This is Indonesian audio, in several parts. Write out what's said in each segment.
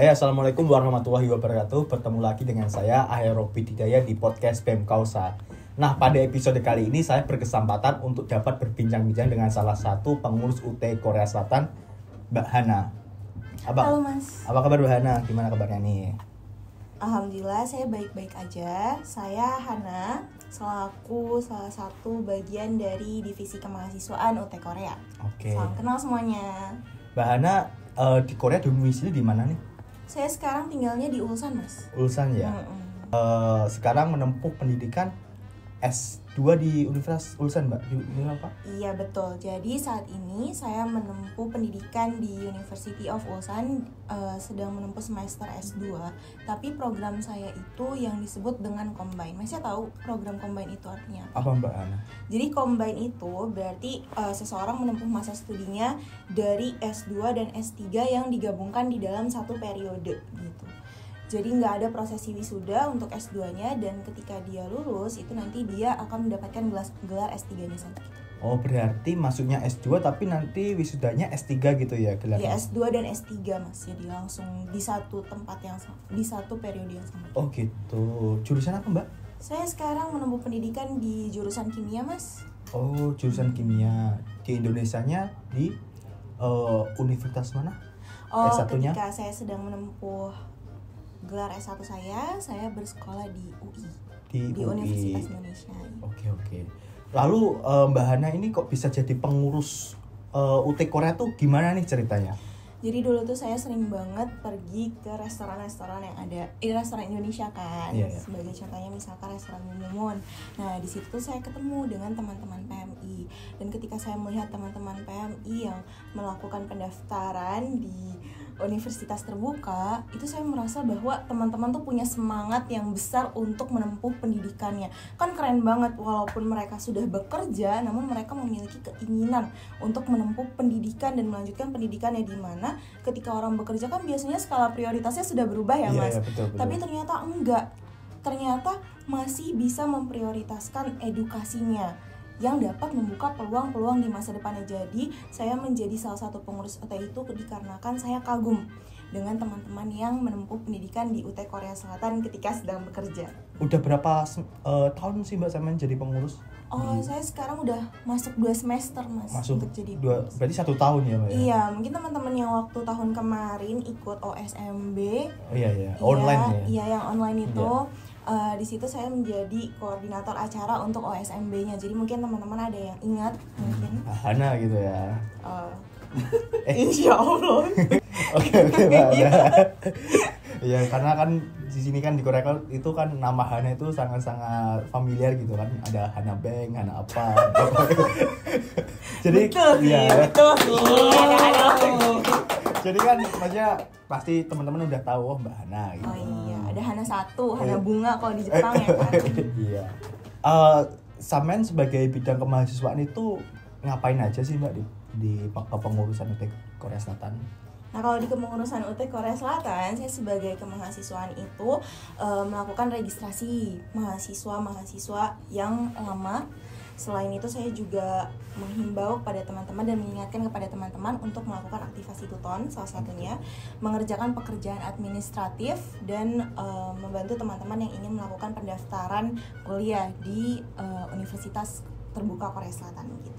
Hai, assalamualaikum warahmatullahi wabarakatuh. Bertemu lagi dengan saya Aherobi Didaya di podcast BEM Kausa. Nah, pada episode kali ini saya berkesempatan untuk dapat berbincang-bincang dengan salah satu pengurus UT Korea Selatan, Mbak Hana. Halo Mas. Apa kabar Mbak Hana? Gimana kabarnya nih? Alhamdulillah saya baik-baik aja. Saya Hana, selaku salah satu bagian dari divisi kemahasiswaan UT Korea. Oke. Salam kenal semuanya. Mbak Hana di Korea domisili di mana nih? Saya sekarang tinggalnya di Ulsan, Mas. Ulsan ya. Sekarang menempuh pendidikan S2 di Universitas Ulsan, Mbak. Ini apa? Iya betul. Jadi saat ini saya menempuh pendidikan di University of Ulsan, sedang menempuh semester S2. Tapi program saya itu yang disebut dengan Combine. Masnya tahu program Combine itu artinya apa? Apa Mbak Hana? Jadi Combine itu berarti seseorang menempuh masa studinya dari S2 dan S3 yang digabungkan di dalam satu periode gitu. Jadi nggak ada prosesi wisuda untuk S2-nya, dan ketika dia lulus itu nanti dia akan mendapatkan gelar S3-nya satu. Oh, berarti masuknya S2 tapi nanti wisudanya S3 gitu ya gelarnya? Ya S2 dan S3 Mas, jadi langsung di satu tempat yang sama, di satu periode yang sama. Oh gitu. Jurusan apa Mbak? Saya sekarang menempuh pendidikan di jurusan kimia Mas. Oh, jurusan kimia. Di Indonesianya di universitas mana? Oh, S1-nya? ketika saya sedang menempuh gelar S1 saya bersekolah di UI. Di UI. Universitas Indonesia. Oke. Lalu Mbak Hana ini kok bisa jadi pengurus UT Korea tuh gimana nih ceritanya? Jadi dulu tuh saya sering banget pergi ke restoran-restoran yang ada, restoran Indonesia kan. Yeah. Sebagai contohnya misalkan restoran Mumun. Nah, di situ tuh saya ketemu dengan teman-teman PMI. Dan ketika saya melihat teman-teman PMI yang melakukan pendaftaran di universitas terbuka, itu saya merasa bahwa teman-teman tuh punya semangat yang besar untuk menempuh pendidikannya. Kan keren banget, walaupun mereka sudah bekerja, namun mereka memiliki keinginan untuk menempuh pendidikan dan melanjutkan pendidikannya, di mana ketika orang bekerja kan biasanya skala prioritasnya sudah berubah ya Mas. Iya, betul. Tapi ternyata enggak. Ternyata masih bisa memprioritaskan edukasinya yang dapat membuka peluang-peluang di masa depannya. Jadi saya menjadi salah satu pengurus UT itu dikarenakan saya kagum dengan teman-teman yang menempuh pendidikan di UT Korea Selatan ketika sedang bekerja. Udah berapa tahun sih Mbak sama jadi pengurus? Saya sekarang udah masuk 2 semester Mas. Masuk untuk jadi 2, berarti 1 tahun ya Mbak? Iya, mungkin teman-teman yang waktu tahun kemarin ikut OSMB. Oh iya, online ya? Iya, yang online itu. Iya. Di situ saya menjadi koordinator acara untuk OSMB-nya. Jadi mungkin teman-teman ada yang ingat mungkin. Hana gitu ya. Insya Allah. Oke Mbak Hana. Ya karena kan di sini kan di Korea itu kan nama Hana itu sangat-sangat familiar gitu kan. Ada Hana Bank, Hana apa. Jadi betul sih. Jadi kan maksudnya pasti teman-teman udah tahu Mbak Hana gitu. Oh iya, ada Hana 1, Hana bunga kalau di Jepang ya kan. Iya. Samen sebagai bidang kemahasiswaan itu ngapain aja sih Mbak di kepengurusan UT Korea Selatan? Nah, kalau di kepengurusan UT Korea Selatan, saya sebagai kemahasiswaan itu melakukan registrasi mahasiswa yang lama. Selain itu saya juga menghimbau kepada teman-teman dan mengingatkan kepada teman-teman untuk melakukan aktivasi tuton, salah satunya mengerjakan pekerjaan administratif dan membantu teman-teman yang ingin melakukan pendaftaran kuliah di Universitas Terbuka Korea Selatan gitu.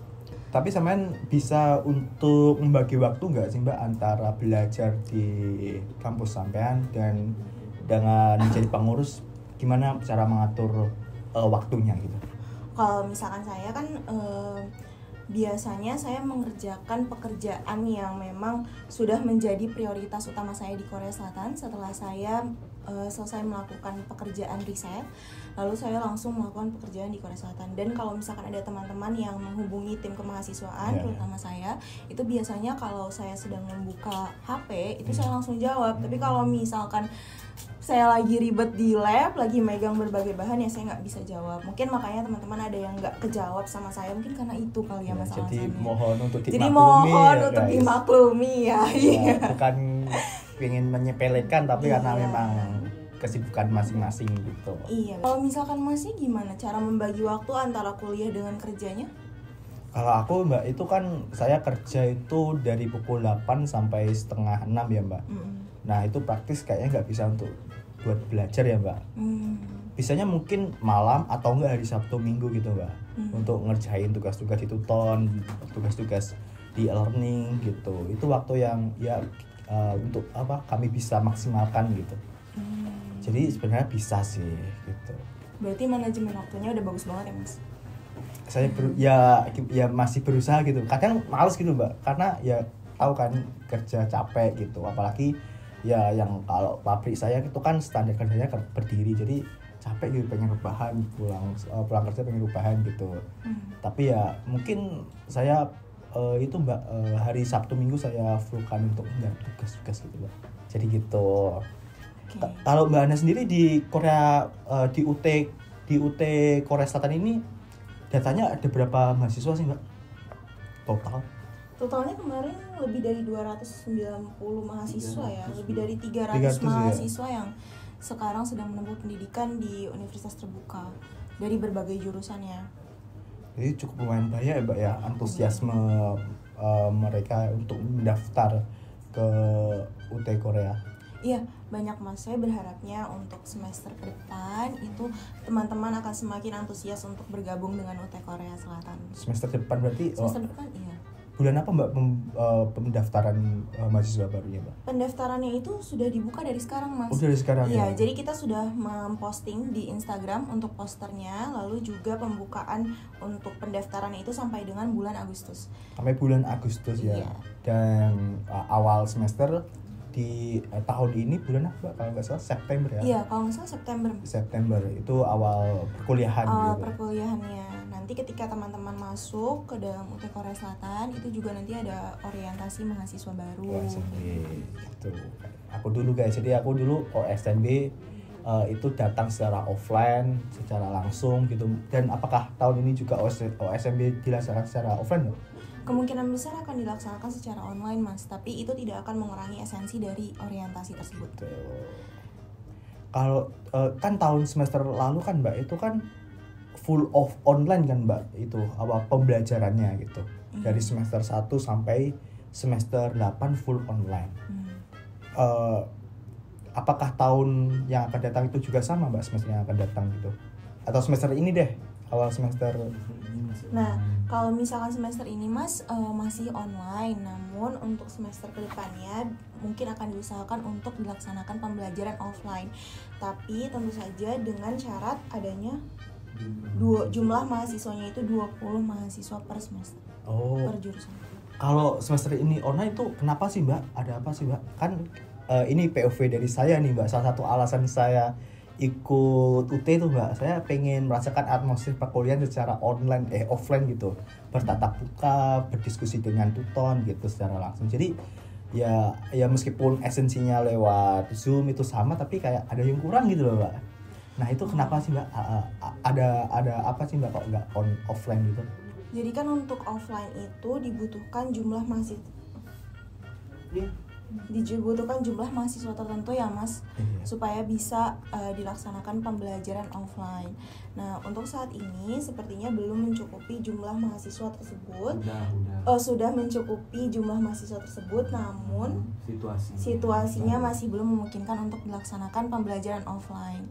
Tapi sampean bisa untuk membagi waktu nggak sih Mbak antara belajar di kampus sampean dan dengan menjadi pengurus, gimana cara mengatur waktunya gitu? Kalau misalkan saya kan biasanya saya mengerjakan pekerjaan yang memang sudah menjadi prioritas utama saya di Korea Selatan. Setelah saya selesai melakukan pekerjaan riset, lalu saya langsung melakukan pekerjaan di Korea Selatan. Dan kalau misalkan ada teman-teman yang menghubungi tim kemahasiswaan, terutama saya, itu biasanya kalau saya sedang membuka HP, itu saya langsung jawab. Tapi kalau misalkan saya lagi ribet di lab, lagi megang berbagai bahan, ya saya nggak bisa jawab. Mungkin makanya teman-teman ada yang nggak kejawab sama saya, mungkin karena itu kali ya masalahnya. Jadi mohon untuk dimaklumi. Jadi mohon ya, untuk guys. dimaklumi ya. Iya. Bukan ingin menyepelekan, tapi karena Iya. memang kesibukan masing-masing gitu. Iya. Kalau misalkan masih gimana cara membagi waktu antara kuliah dengan kerjanya? Kalau aku Mbak, itu kan saya kerja itu dari pukul 8 sampai setengah 6 ya Mbak. Nah itu praktis kayaknya nggak bisa untuk buat belajar ya Mbak. Bisanya mungkin malam atau enggak hari Sabtu Minggu gitu Mbak, untuk ngerjain tugas-tugas di Tuton, tugas-tugas di e-learning gitu. Itu waktu yang ya untuk apa kami bisa maksimalkan gitu. Jadi sebenarnya bisa sih gitu. Berarti manajemen waktunya udah bagus banget ya Mas? Saya ya masih berusaha gitu. Kadang males gitu Mbak, karena ya tahu kan kerja capek gitu. Apalagi ya yang kalau pabrik saya itu kan standar kerjanya berdiri, jadi capek gitu, pengen rebahan, pulang kerja pengen rebahan gitu. Tapi ya mungkin saya itu Mbak, hari Sabtu Minggu saya fullkan untuk tugas-tugas gitu Mbak. Jadi gitu. Kalau Mbak Ana sendiri di Korea, di UT Korea Selatan ini datanya ada berapa mahasiswa sih Mbak? Totalnya kemarin lebih dari 290 mahasiswa ya, lebih dari 300 300 mahasiswa yang sekarang sedang menempuh pendidikan di universitas terbuka dari berbagai jurusannya. Jadi cukup lumayan banyak ya Mbak ya, antusiasme mereka untuk mendaftar ke UT Korea. Iya, banyak Mas. Saya berharapnya untuk semester ke depan itu teman-teman akan semakin antusias untuk bergabung dengan UT Korea Selatan. Semester depan berarti? Semester depan, iya. Bulan apa Mbak pendaftaran mahasiswa barunya Mbak? Pendaftarannya itu sudah dibuka dari sekarang Mas. Dari sekarang iya, ya? Jadi kita sudah memposting di Instagram untuk posternya, lalu juga pembukaan untuk pendaftarannya itu sampai dengan bulan Agustus. Sampai bulan Agustus ya? Iya. Dan awal semester di tahun ini bulan apa kalau nggak salah September ya? Iya, kalau nggak salah September itu awal perkuliahan gitu. Perkuliahannya. Nanti ketika teman-teman masuk ke dalam UT Korea Selatan itu juga nanti ada orientasi mahasiswa baru. OSNB gitu. Aku dulu guys, jadi aku dulu OSNB itu datang secara offline, secara langsung gitu. Dan apakah tahun ini juga OSNB dilaksanakan secara offline? Kemungkinan besar akan dilaksanakan secara online Mas, tapi itu tidak akan mengurangi esensi dari orientasi tersebut. Kalau kan tahun semester lalu kan Mbak itu kan full of online kan Mbak, itu apa pembelajarannya gitu. Dari semester 1 sampai semester 8 full online. Apakah tahun yang akan datang itu juga sama Mbak, semester yang akan datang gitu? Atau semester ini deh, awal semester? Nah, kalau misalkan semester ini Mas masih online, namun untuk semester kedepannya mungkin akan diusahakan untuk dilaksanakan pembelajaran offline. Tapi tentu saja dengan syarat adanya jumlah mahasiswanya itu 20 mahasiswa per semester. Per jurusan. Kalau semester ini online tuh kenapa sih Mbak? Ada apa sih Mbak? Kan ini POV dari saya nih Mbak, salah satu alasan saya ikut UT itu Mbak, saya pengen merasakan atmosfer perkuliahan secara offline gitu, bertatap muka, berdiskusi dengan tuton gitu secara langsung. Jadi ya meskipun esensinya lewat Zoom itu sama, tapi kayak ada yang kurang gitu loh Mbak. Nah itu kenapa sih Mbak? Ada apa sih Mbak kok nggak offline gitu? Jadi kan untuk offline itu dibutuhkan jumlah mahasiswa tertentu ya Mas, supaya bisa dilaksanakan pembelajaran offline. Nah untuk saat ini sepertinya belum mencukupi jumlah mahasiswa tersebut. Sudah mencukupi jumlah mahasiswa tersebut, namun situasinya masih belum memungkinkan untuk dilaksanakan pembelajaran offline.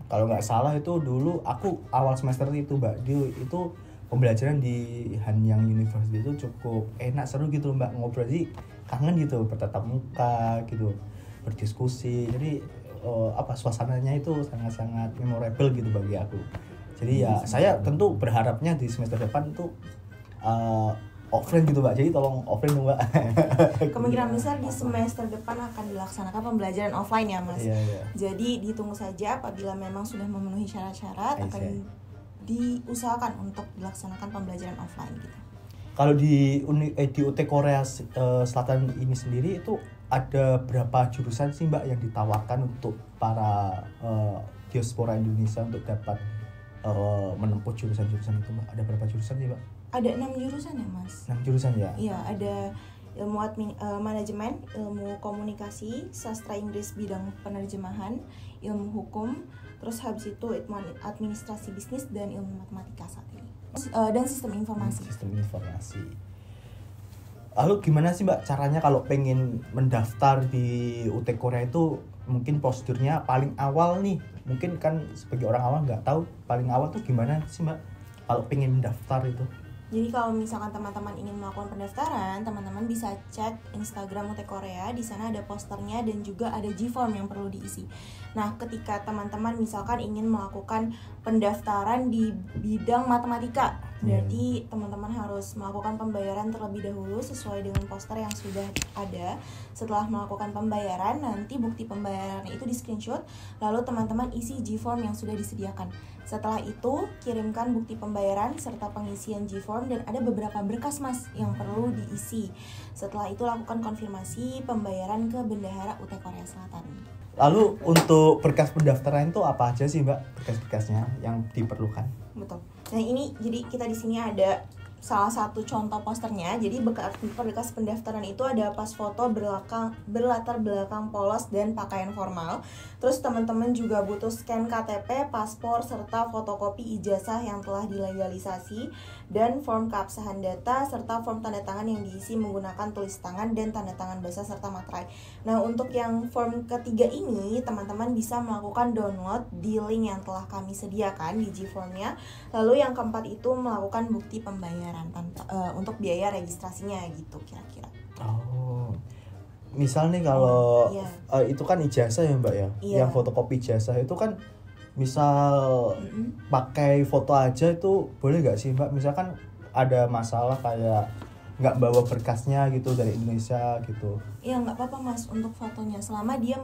Kalau nggak salah itu dulu aku awal semester itu Mbak, itu pembelajaran di Hanyang University itu cukup enak, seru gitu Mbak, ngobrol sih kangen gitu, bertatap muka gitu, berdiskusi. Jadi suasananya itu sangat-sangat memorable gitu bagi aku. Jadi ya saya tentu berharapnya di semester depan tuh offline gitu Mbak. Jadi tolong offline dong Mbak. Kemungkinan besar di semester depan akan dilaksanakan pembelajaran offline ya Mas. Iya. Jadi ditunggu saja, apabila memang sudah memenuhi syarat-syarat akan diusahakan untuk dilaksanakan pembelajaran offline gitu. Kalau di UT Korea Selatan ini sendiri itu ada berapa jurusan sih Mbak yang ditawarkan untuk para diaspora Indonesia untuk dapat menempuh jurusan-jurusan itu Mbak? Ada berapa jurusan sih Mbak? Ada 6 jurusan ya Mas. 6 jurusan ya? Iya, ada ilmu manajemen, ilmu komunikasi, sastra Inggris bidang penerjemahan, ilmu hukum, terus habis itu administrasi bisnis dan ilmu matematika saat ini. Dan sistem informasi. Lalu gimana sih Mbak caranya kalau pengen mendaftar di UT Korea itu, mungkin prosedurnya paling awal nih, mungkin kan sebagai orang awam nggak tahu paling awal tuh gimana sih Mbak kalau pengen mendaftar itu? Jadi kalau misalkan teman-teman ingin melakukan pendaftaran, teman-teman bisa cek Instagram UT Korea. Di sana ada posternya dan juga ada G-form yang perlu diisi. Nah, ketika teman-teman misalkan ingin melakukan pendaftaran di bidang matematika, berarti teman-teman harus melakukan pembayaran terlebih dahulu sesuai dengan poster yang sudah ada. Setelah melakukan pembayaran, nanti bukti pembayaran itu di-screenshot, lalu teman-teman isi G-form yang sudah disediakan. Setelah itu, kirimkan bukti pembayaran serta pengisian G-form dan ada beberapa berkas Mas yang perlu diisi. Setelah itu lakukan konfirmasi pembayaran ke Bendahara UT Korea Selatan. Lalu untuk berkas pendaftaran itu apa aja sih Mbak berkas-berkasnya yang diperlukan? Betul. Nah ini jadi kita di sini ada salah satu contoh posternya. Jadi berkas pendaftaran itu ada pas foto berlatar belakang polos dan pakaian formal. Terus teman-teman juga butuh scan KTP, paspor, serta fotokopi ijazah yang telah dilegalisasi, dan form keabsahan data, serta form tanda tangan yang diisi menggunakan tulis tangan dan tanda tangan basah serta materai. Nah, untuk yang form ketiga ini, teman-teman bisa melakukan download di link yang telah kami sediakan di G-formnya. Lalu yang keempat itu melakukan bukti pembayaran untuk biaya registrasinya gitu kira-kira. Oh. Misal nih kalau itu kan ijazah ya Mbak ya. Yang fotokopi ijazah itu kan misal pakai foto aja itu boleh nggak sih Mbak? Misalkan ada masalah kayak nggak bawa berkasnya gitu dari Indonesia gitu. Iya nggak apa-apa Mas untuk fotonya selama dia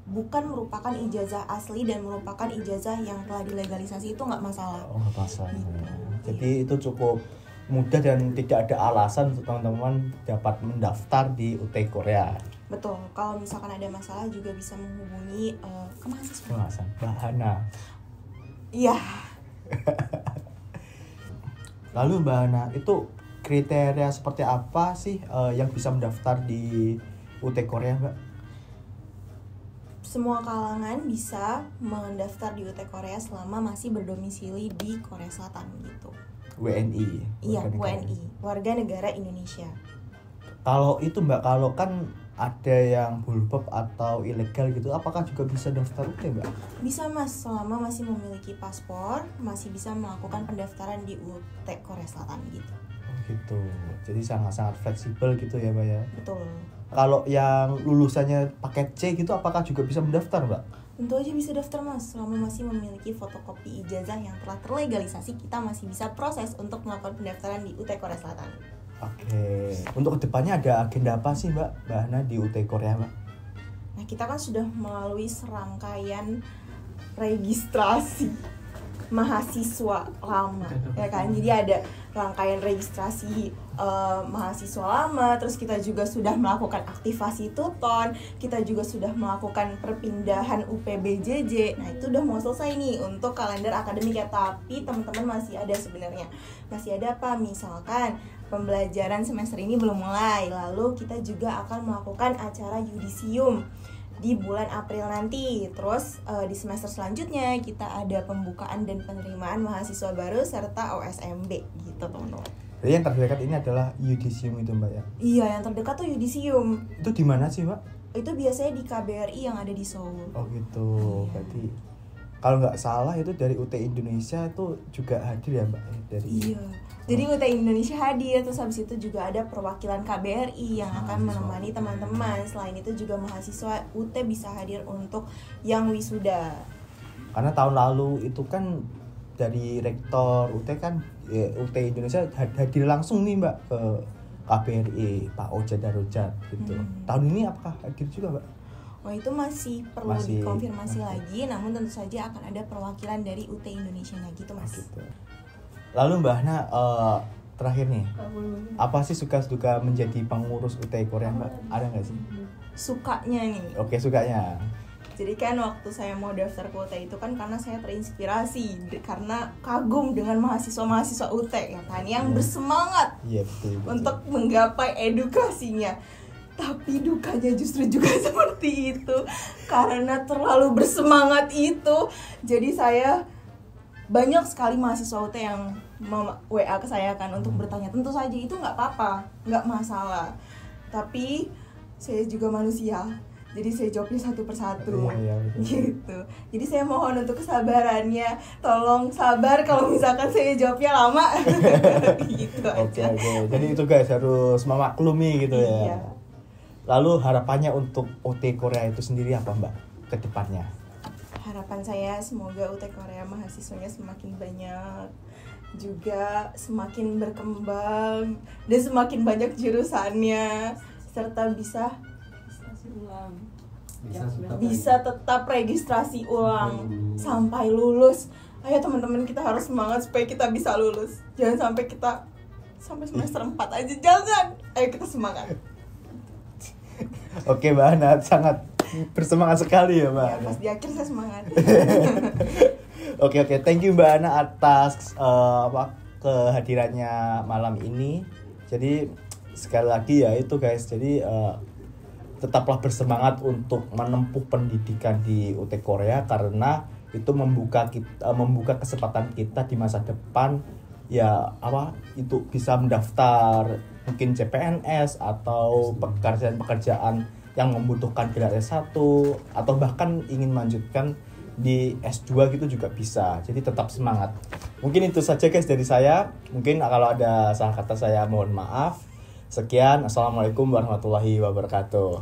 bukan merupakan ijazah asli dan merupakan ijazah yang telah dilegalisasi itu nggak masalah. Oh nggak masalah. Gitu. Jadi itu cukup mudah dan tidak ada alasan untuk teman-teman dapat mendaftar di UT Korea. Betul, kalau misalkan ada masalah juga bisa menghubungi ke mahasiswa. Mbak Hana. Iya. Lalu Mbak Hana, itu kriteria seperti apa sih yang bisa mendaftar di UT Korea Mbak? Semua kalangan bisa mendaftar di UT Korea selama masih berdomisili di Korea Selatan gitu. WNI. Iya, WNI, warga negara Indonesia. Kalau itu Mbak, kalau kan ada yang bulbab atau ilegal gitu, apakah juga bisa daftar UT Mbak? Bisa Mas, selama masih memiliki paspor, masih bisa melakukan pendaftaran di UT Korea Selatan gitu. Oh gitu, jadi sangat-sangat fleksibel gitu ya Mbak ya? Betul. Kalau yang lulusannya paket C gitu, apakah juga bisa mendaftar Mbak? Tentu aja bisa daftar Mas, selama masih memiliki fotokopi ijazah yang telah terlegalisasi, kita masih bisa proses untuk melakukan pendaftaran di UT Korea Selatan. Oke, untuk kedepannya ada agenda apa sih Mbak Hana di UT Korea Mbak? Nah kita kan sudah melalui serangkaian registrasi mahasiswa lama ya kan, jadi ada rangkaian registrasi mahasiswa lama, terus kita juga sudah melakukan aktivasi tuton, kita juga sudah melakukan perpindahan UPBJJ. Nah itu udah mau selesai nih untuk kalender akademik ya, tapi teman-teman masih ada sebenarnya, masih ada apa, misalkan pembelajaran semester ini belum mulai, lalu kita juga akan melakukan acara yudisium di bulan April nanti. Terus di semester selanjutnya kita ada pembukaan dan penerimaan mahasiswa baru serta OSMB gitu teman-teman. Jadi yang terdekat ini adalah yudisium itu Mbak ya? Iya, yang terdekat tuh yudisium. Itu di mana sih Mbak? Itu biasanya di KBRI yang ada di Seoul. Oh gitu, berarti kalau nggak salah itu dari UT Indonesia itu juga hadir ya Mbak? Iya, jadi UT Indonesia hadir, terus habis itu juga ada perwakilan KBRI yang akan menemani teman-teman. Selain itu juga mahasiswa UT bisa hadir untuk yang wisuda. Karena tahun lalu itu kan dari rektor UT kan UT Indonesia hadir langsung nih Mbak ke KBRI, Pak Oja Darujat gitu. Tahun ini apakah hadir juga Mbak? Oh itu masih perlu dikonfirmasi lagi, namun tentu saja akan ada perwakilan dari UT Indonesia-nya gitu Mas. Gitu. Lalu Mbak Hana, terakhir nih, apa sih suka-suka menjadi pengurus UT Korea Mbak? Ada nggak sih? Sukanya nih. Oke, sukanya. Jadi kan waktu saya mau daftar ke UT itu kan karena saya terinspirasi karena kagum dengan mahasiswa-mahasiswa UT ya kan, yang bersemangat betul. Untuk menggapai edukasinya. Tapi dukanya justru juga seperti itu, karena terlalu bersemangat itu, jadi saya banyak sekali mahasiswa UT yang WA ke saya kan untuk bertanya. Tentu saja itu nggak apa-apa, nggak masalah. Tapi saya juga manusia, jadi saya jawabnya satu persatu. Iya, Gitu. Jadi saya mohon untuk kesabarannya, tolong sabar kalau misalkan saya jawabnya lama. Gitu aja. Oke. Jadi itu guys harus memaklumi gitu ya. Iya. Lalu harapannya untuk UT Korea itu sendiri apa Mbak ke depannya? Harapan saya semoga UT Korea mahasiswanya semakin banyak, juga semakin berkembang dan semakin banyak jurusannya, serta bisa tetap registrasi ulang sampai lulus. Ayo teman-teman, kita harus semangat supaya kita bisa lulus. Jangan sampai kita sampai semester 4 aja, jangan. Ayo kita semangat. Oke Mbak Ana, sangat bersemangat sekali ya Mbak Ya, Ana. pas di akhir saya semangat. Oke, thank you Mbak Ana atas kehadirannya malam ini. Jadi sekali lagi ya itu guys, jadi tetaplah bersemangat untuk menempuh pendidikan di UT Korea karena itu membuka kesempatan kita di masa depan ya itu bisa mendaftar mungkin CPNS atau pekerjaan yang membutuhkan gelar S1 atau bahkan ingin melanjutkan di S2 gitu juga bisa. Jadi tetap semangat. Mungkin itu saja guys dari saya. Mungkin kalau ada salah kata saya mohon maaf. Sekian, assalamualaikum warahmatullahi wabarakatuh.